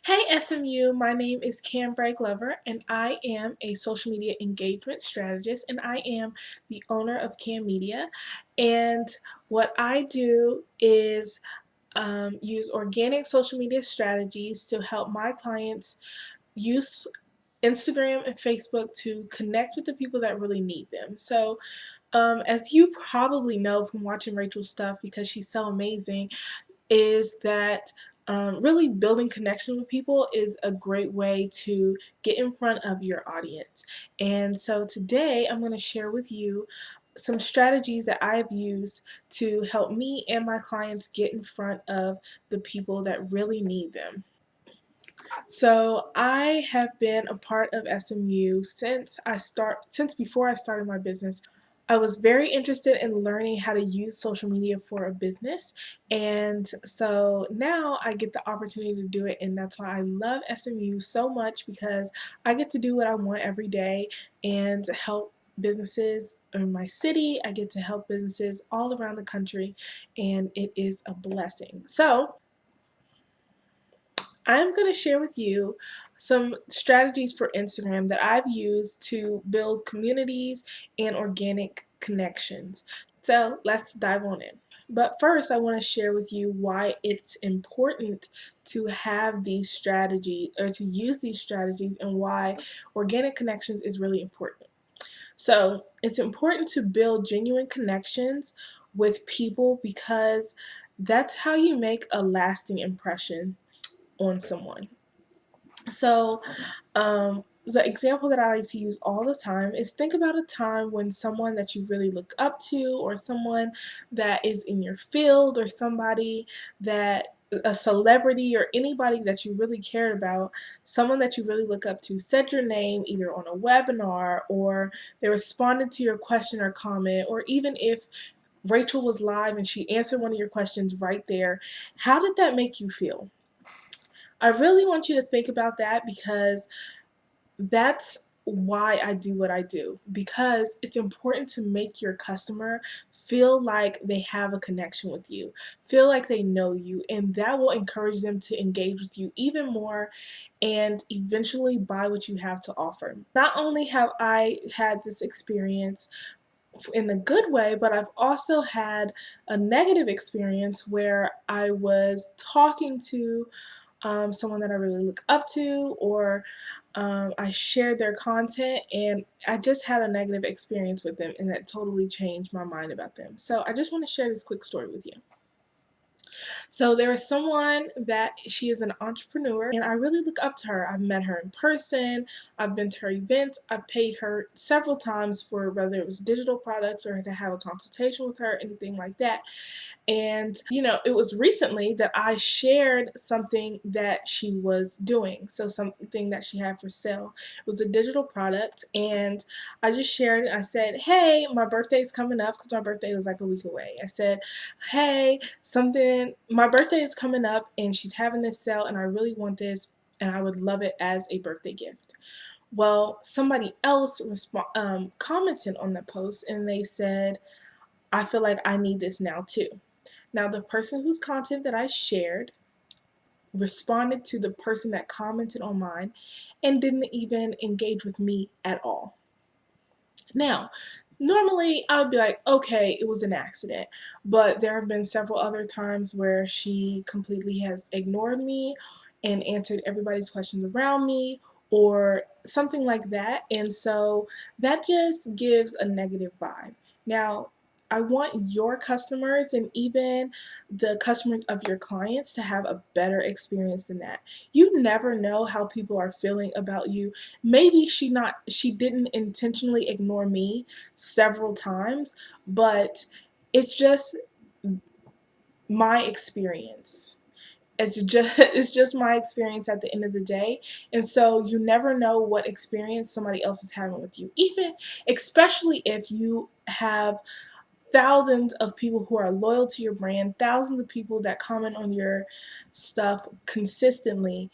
Hey SMU, my name is Kambre and I am a social media engagement strategist and I am the owner of Cam Media. And what I do is use organic social media strategies to help my clients use Instagram and Facebook to connect with the people that really need them. So, as you probably know from watching Rachel's stuff because she's so amazing, is that really building connection with people is a great way to get in front of your audience. And so today I'm going to share with you some strategies that I've used to help me and my clients get in front of the people that really need them. So I have been a part of SMU since before I started my business. I was very interested in learning how to use social media for a business, and so now I get the opportunity to do it, and that's why I love SMU so much because I get to do what I want every day and help businesses in my city. I get to help businesses all around the country, and it is a blessing. So I'm going to share with you some strategies for Instagram that I've used to build communities and organic connections. So let's dive on in. But first, I want to share with you why it's important to have these strategies or to use these strategies and why organic connections is really important. So it's important to build genuine connections with people because that's how you make a lasting impression on someone. So, the example that I like to use all the time is think about a time when someone that you really look up to, or someone that is in your field, or somebody that a celebrity or anybody that you really cared about, someone that you really look up to, said your name either on a webinar or they responded to your question or comment, or even if Rachel was live and she answered one of your questions right there, how did that make you feel? I really want you to think about that because that's why I do what I do, because it's important to make your customer feel like they have a connection with you, feel like they know you, and that will encourage them to engage with you even more and eventually buy what you have to offer. Not only have I had this experience in a good way, but I've also had a negative experience where I was talking to someone that I really look up to, or I shared their content and I just had a negative experience with them, and that totally changed my mind about them. So I just want to share this quick story with you. So there is someone that she is an entrepreneur and I really look up to her. I've met her in person, I've been to her events, I've paid her several times for whether it was digital products or to have a consultation with her, anything like that. And, it was recently that I shared something that she was doing. So, something that she had for sale. It was a digital product. And I just shared it. I said, hey, my birthday's coming up because my birthday was like a week away. I said, hey, my birthday is coming up and she's having this sale and I really want this and I would love it as a birthday gift. Well, somebody else commented on the post and they said, I feel like I need this now too. Now, the person whose content that I shared responded to the person that commented on mine and didn't even engage with me at all. Now, normally I would be like, okay, it was an accident, but there have been several other times where she completely has ignored me and answered everybody's questions around me or something like that. And so that just gives a negative vibe. Now, I want your customers and even the customers of your clients to have a better experience than that. You never know how people are feeling about you. Maybe she didn't intentionally ignore me several times, but it's just my experience. It's just my experience at the end of the day. And so you never know what experience somebody else is having with you. Even especially if you have thousands of people who are loyal to your brand, thousands of people that comment on your stuff consistently,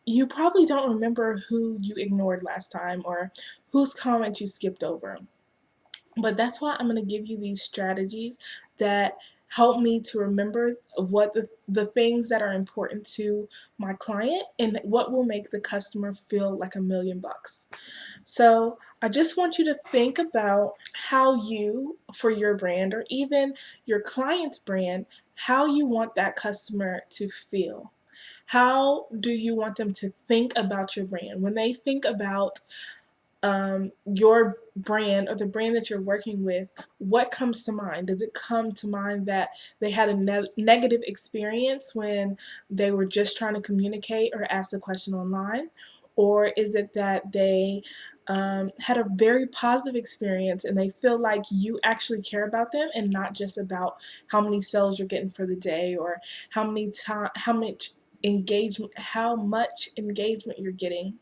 you probably don't remember who you ignored last time or whose comment you skipped over. But that's why I'm going to give you these strategies that help me to remember what the things that are important to my client and what will make the customer feel like $1,000,000. So I just want you to think about how you, for your brand or even your client's brand, how you want that customer to feel. How do you want them to think about your brand? When they think about your brand or the brand that you're working with, what comes to mind? Does it come to mind that they had a negative experience when they were just trying to communicate or ask a question online? Or is it that they had a very positive experience and they feel like you actually care about them and not just about how many sales you're getting for the day or how much engagement you're getting?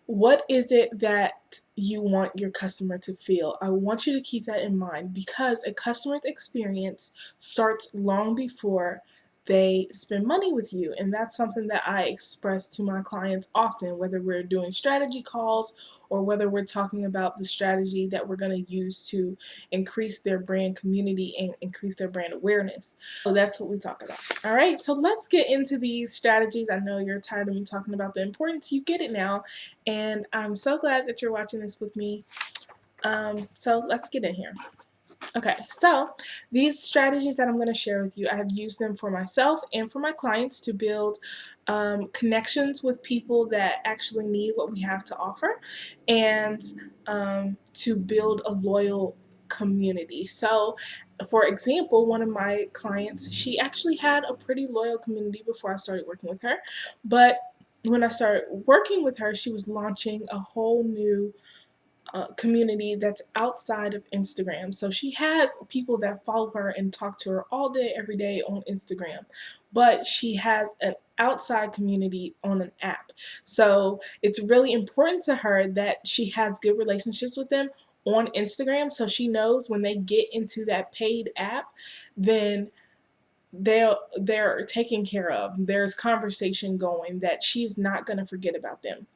What is it that you want your customer to feel? I want you to keep that in mind because a customer's experience starts long before they spend money with you. And that's something that I express to my clients often, whether we're doing strategy calls or whether we're talking about the strategy that we're going to use to increase their brand community and increase their brand awareness. So that's what we talk about. All right, so let's get into these strategies. I know you're tired of me talking about the importance. You get it now. And I'm so glad that you're watching this with me. So let's get in here. Okay, so these strategies that I'm going to share with you, I have used them for myself and for my clients to build connections with people that actually need what we have to offer and to build a loyal community. So for example, one of my clients, she actually had a pretty loyal community before I started working with her, but when I started working with her, she was launching a whole new community that's outside of Instagram. So she has people that follow her and talk to her all day, every day on Instagram, but she has an outside community on an app. So it's really important to her that she has good relationships with them on Instagram so she knows when they get into that paid app, then they're taken care of. There's conversation going that she's not going to forget about them.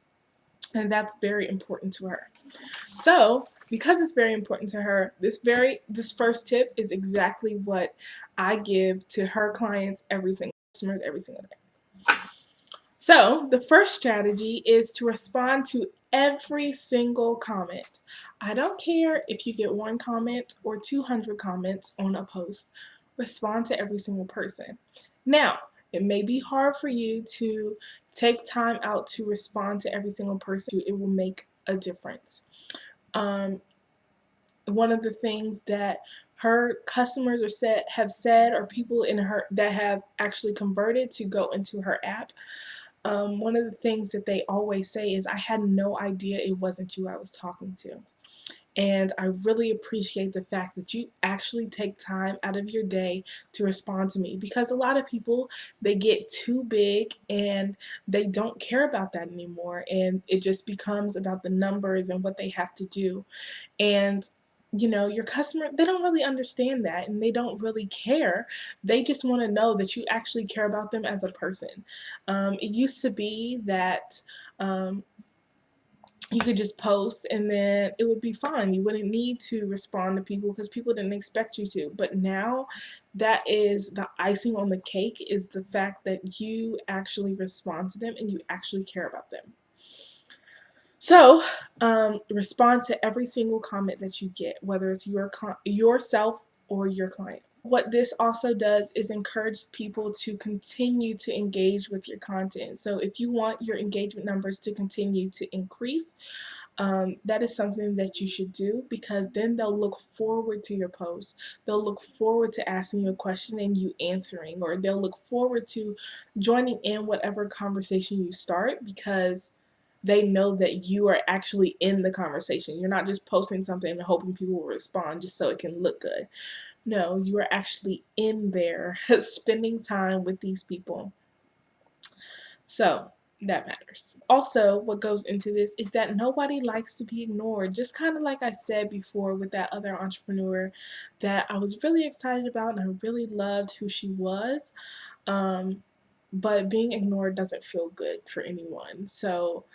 And that's very important to her. So, because it's very important to her, this first tip is exactly what I give to her clients customers every single day. So, the first strategy is to respond to every single comment. I don't care if you get 1 comment or 200 comments on a post. Respond to every single person. Now, it may be hard for you to take time out to respond to every single person. It will make a difference. One of the things that her customers have said, or people in her that have actually converted to go into her app, one of the things that they always say is, I had no idea it wasn't you I was talking to. And I really appreciate the fact that you actually take time out of your day to respond to me, because a lot of people, they get too big and they don't care about that anymore, and it just becomes about the numbers and what they have to do. And your customer, they don't really understand that and they don't really care. They just want to know that you actually care about them as a person. It used to be that you could just post and then it would be fine. You wouldn't need to respond to people because people didn't expect you to. But now that is the icing on the cake, is the fact that you actually respond to them and you actually care about them. So, respond to every single comment that you get, whether it's yourself or your client. What this also does is encourage people to continue to engage with your content. So if you want your engagement numbers to continue to increase, that is something that you should do, because then they'll look forward to your post. They'll look forward to asking you a question and you answering, or they'll look forward to joining in whatever conversation you start, because they know that you are actually in the conversation. You're not just posting something and hoping people will respond just so it can look good. No, you are actually in there spending time with these people. So that matters. Also, what goes into this is that nobody likes to be ignored. Just kind of like I said before with that other entrepreneur that I was really excited about and I really loved who she was. But being ignored doesn't feel good for anyone. So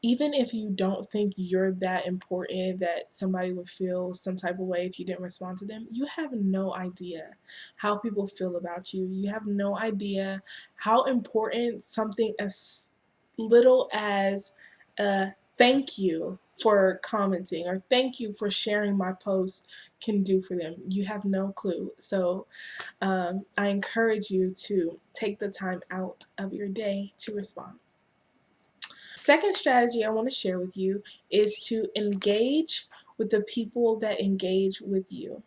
even if you don't think you're that important that somebody would feel some type of way if you didn't respond to them, you have no idea how people feel about you. You have no idea how important something as little as a thank you for commenting or thank you for sharing my post can do for them. You have no clue. So I encourage you to take the time out of your day to respond. Second strategy I want to share with you is to engage with the people that engage with you.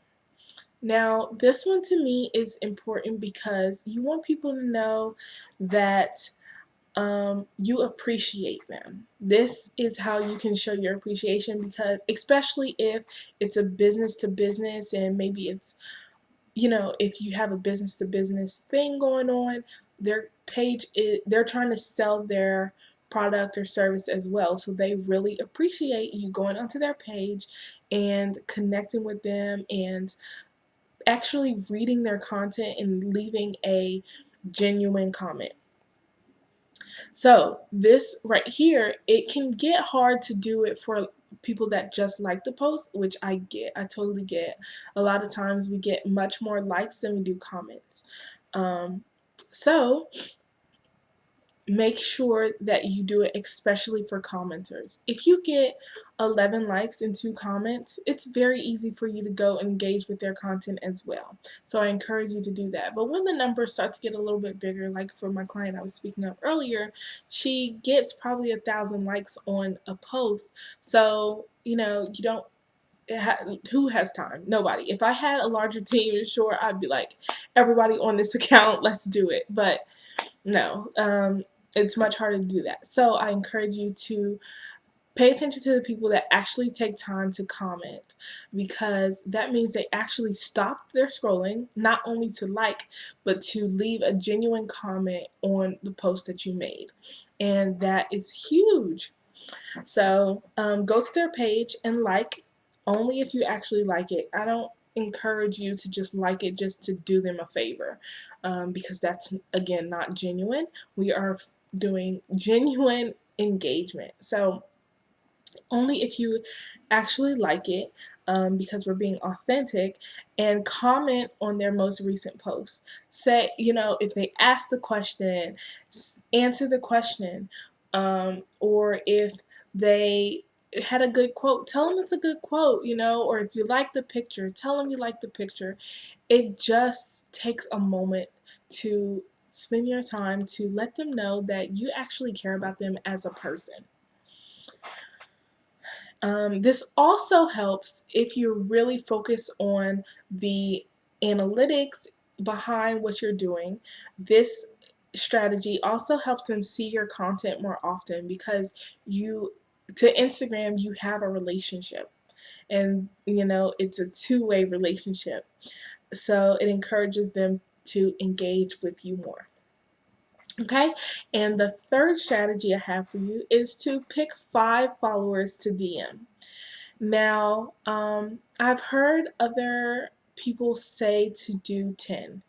Now, this one to me is important because you want people to know that you appreciate them. This is how you can show your appreciation, because especially if it's a business to business, and maybe it's, if you have a business to business thing going on, their page is, they're trying to sell their product or service as well. So they really appreciate you going onto their page and connecting with them and actually reading their content and leaving a genuine comment. So this right here, it can get hard to do it for people that just like the post, which I get. I totally get. A lot of times we get much more likes than we do comments. So make sure that you do it especially for commenters. If you get 11 likes and 2 comments, it's very easy for you to go engage with their content as well. So I encourage you to do that. But when the numbers start to get a little bit bigger, like for my client I was speaking of earlier, she gets probably 1,000 likes on a post. So, you don't, who has time? Nobody. If I had a larger team, sure, I'd be like, everybody on this account, let's do it. But no, it's much harder to do that. So I encourage you to pay attention to the people that actually take time to comment, because that means they actually stop their scrolling, not only to like, but to leave a genuine comment on the post that you made. And that is huge. So go to their page and like only if you actually like it. I don't encourage you to just like it just to do them a favor, because that's, again, not genuine. We are doing genuine engagement. So only if you actually like it, because we're being authentic, and comment on their most recent posts. Say, if they ask the question, answer the question, or if they had a good quote, tell them it's a good quote, or if you like the picture, tell them you like the picture. It just takes a moment to spend your time to let them know that you actually care about them as a person. This also helps if you really focus on the analytics behind what you're doing. This strategy also helps them see your content more often, because to Instagram, you have a relationship, and it's a two-way relationship. So it encourages them to engage with you more. Okay, and the third strategy I have for you is to pick 5 followers to DM. Now, I've heard other people say to do 10.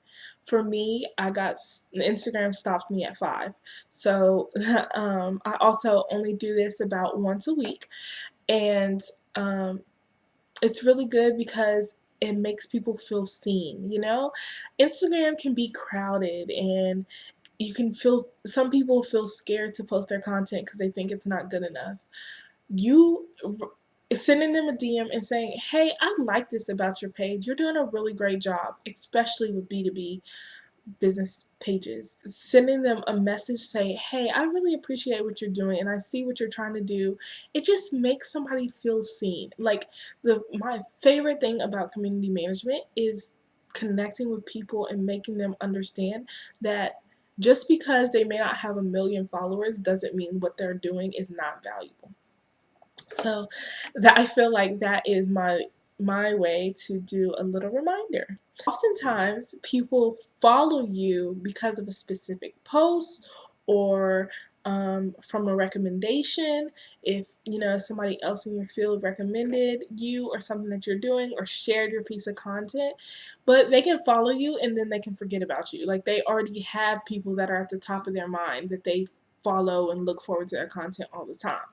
For me, Instagram stopped me at 5. So I also only do this about once a week, and it's really good because it makes people feel seen. Instagram can be crowded, and some people feel scared to post their content because they think it's not good enough. You sending them a DM and saying, hey, I like this about your page. You're doing a really great job, especially with B2B business pages. Sending them a message saying, hey, I really appreciate what you're doing and I see what you're trying to do. It just makes somebody feel seen. Like, my favorite thing about community management is connecting with people and making them understand that just because they may not have 1 million followers doesn't mean what they're doing is not valuable. So that, I feel like that is my way to do a little reminder. Oftentimes people follow you because of a specific post, or from a recommendation. If somebody else in your field recommended you or something that you're doing, or shared your piece of content, but they can follow you and then they can forget about you. Like, they already have people that are at the top of their mind that they follow and look forward to their content all the time.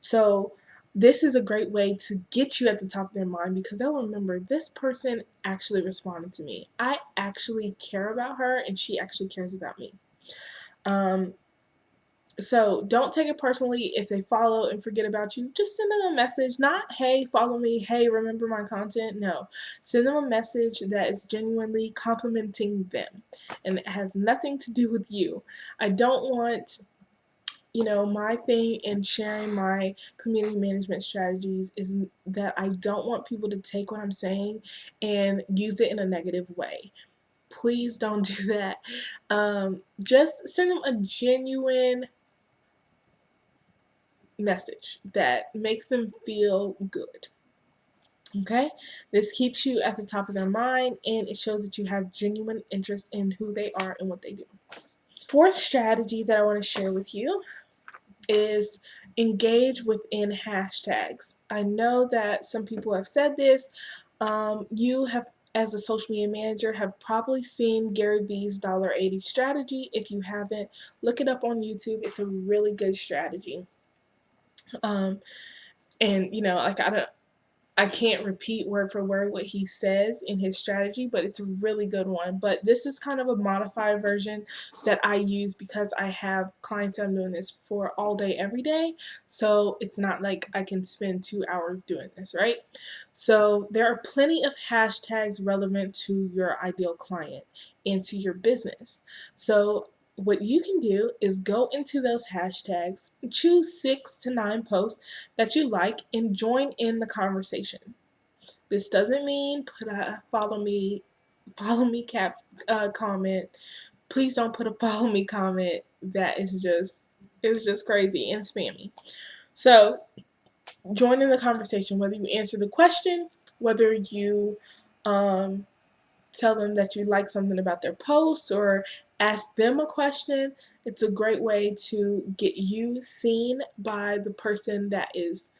So this is a great way to get you at the top of their mind, because they'll remember, this person actually responded to me. I actually care about her and she actually cares about me. So don't take it personally if they follow and forget about you. Just send them a message, not, hey, follow me, hey, remember my content. No, send them a message that is genuinely complimenting them, and it has nothing to do with you. I don't want, my thing in sharing my community management strategies is that I don't want people to take what I'm saying and use it in a negative way. Please don't do that. Just send them a genuine message that makes them feel good. Okay, this keeps you at the top of their mind, and it shows that you have genuine interest in who they are and what they do. Fourth strategy that I want to share with you is engage within hashtags. I know that some people have said this. You have, as a social media manager, have probably seen Gary Vee's $80 strategy. If you haven't, look it up on YouTube. It's a really good strategy. And like, I can't repeat word for word what he says in his strategy, but it's a really good one. But this is kind of a modified version that I use because I have clients I'm doing this for all day, every day. So it's not like I can spend 2 hours doing this, right? So there are plenty of hashtags relevant to your ideal client and to your business. So what you can do is go into those hashtags, choose 6 to 9 posts that you like, and join in the conversation. This doesn't mean put a follow me comment. Please don't put a follow me comment. That is just crazy and spammy. So join in the conversation, whether you answer the question, whether you tell them that you like something about their post, or ask them a question. It's a great way to get you seen by the person that is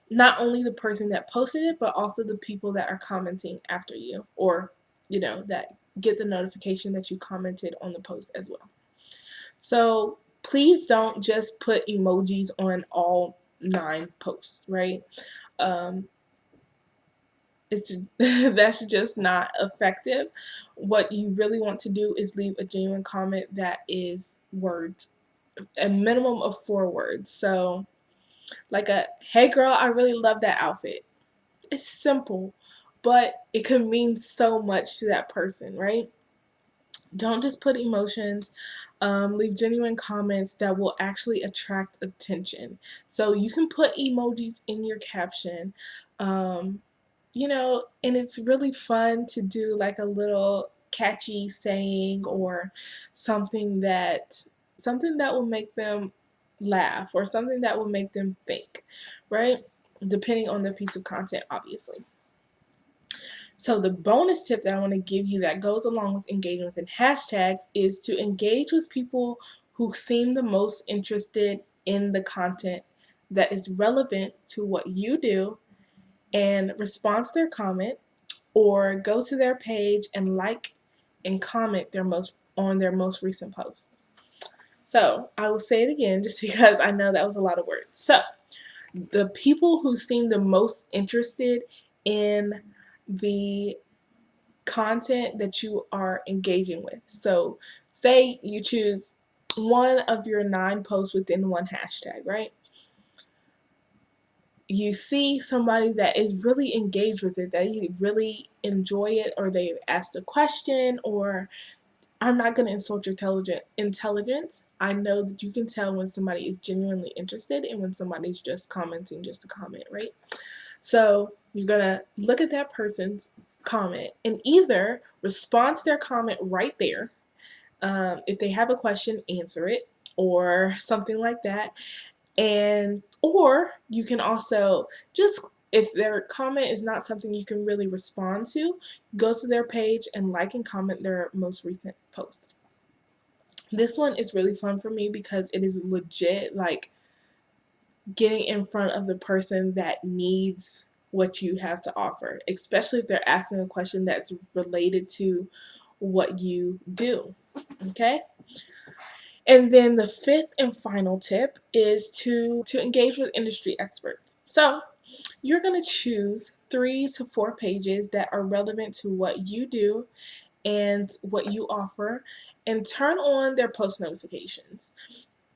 not only the person that posted it, but also the people that are commenting after you, or that get the notification that you commented on the post as well. So please don't just put emojis on all 9 posts, right? It's that's just not effective. What you really want to do is leave a genuine comment that is words, a minimum of 4 words. So like a, hey girl, I really love that outfit. It's simple, but it can mean so much to that person, right? Don't just put emotions. Leave genuine comments that will actually attract attention. So you can put emojis in your caption. And it's really fun to do like a little catchy saying, or something that will make them laugh, or something that will make them think, right? Depending on the piece of content, obviously. So the bonus tip that I want to give you that goes along with engaging within hashtags is to engage with people who seem the most interested in the content that is relevant to what you do, and respond to their comment, or go to their page and like and comment on their most recent post. So I will say it again just because I know that was a lot of words. So the people who seem the most interested in the content that you are engaging with. So say you choose one of your 9 posts within one hashtag, right? You see somebody that is really engaged with it, that you really enjoy it, or they've asked a question, or I'm not going to insult your intelligence. I know that you can tell when somebody is genuinely interested and when somebody's just commenting just to comment, right? So you're going to look at that person's comment and either respond to their comment right there. If they have a question, answer it, or something like that. Or you can also just, if their comment is not something you can really respond to, go to their page and like and comment their most recent post. This one is really fun for me because it is legit like getting in front of the person that needs what you have to offer, especially if they're asking a question that's related to what you do. Okay? And then the fifth and final tip is to engage with industry experts. So you're going to choose 3 to 4 pages that are relevant to what you do and what you offer, and turn on their post notifications.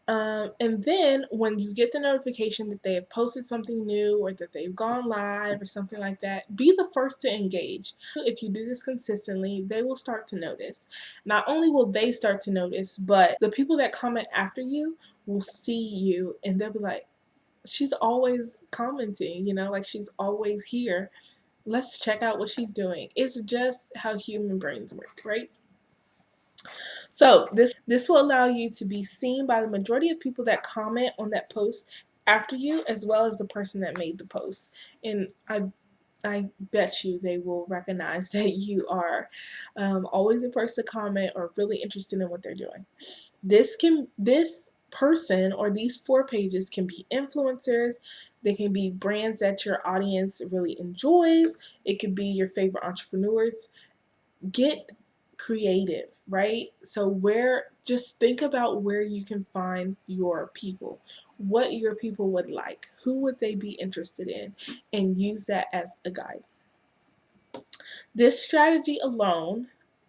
And then when you get the notification that they have posted something new or that they've gone live or something like that, be the first to engage. If you do this consistently, they will start to notice. Not only will they start to notice, but the people that comment after you will see you and they'll be like, she's always commenting, like she's always here. Let's check out what she's doing. It's just how human brains work, right? So this will allow you to be seen by the majority of people that comment on that post after you, as well as the person that made the post. And I bet you they will recognize that you are always the first to comment or really interested in what they're doing. This person or these 4 pages can be influencers. They can be brands that your audience really enjoys. It could be your favorite entrepreneurs. Get creative, right? So just think about where you can find your people, what your people would like, who would they be interested in, and use that as a guide. This strategy alone,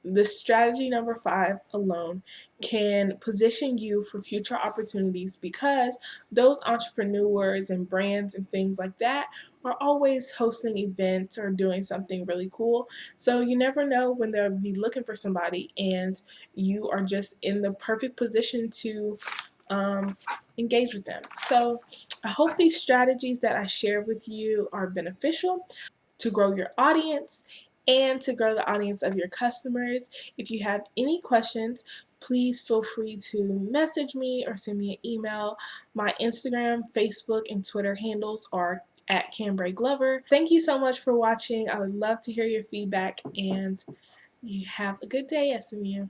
this strategy number 5 alone, can position you for future opportunities because those entrepreneurs and brands and things like that are always hosting events or doing something really cool. So you never know when they'll be looking for somebody, and you are just in the perfect position to um, engage with them. So I hope these strategies that I share with you are beneficial to grow your audience and to grow the audience of your customers. If you have any questions, please feel free to message me or send me an email. My Instagram, Facebook, and Twitter handles are at Kambre Glover. Thank you so much for watching. I would love to hear your feedback, and you have a good day, SMU.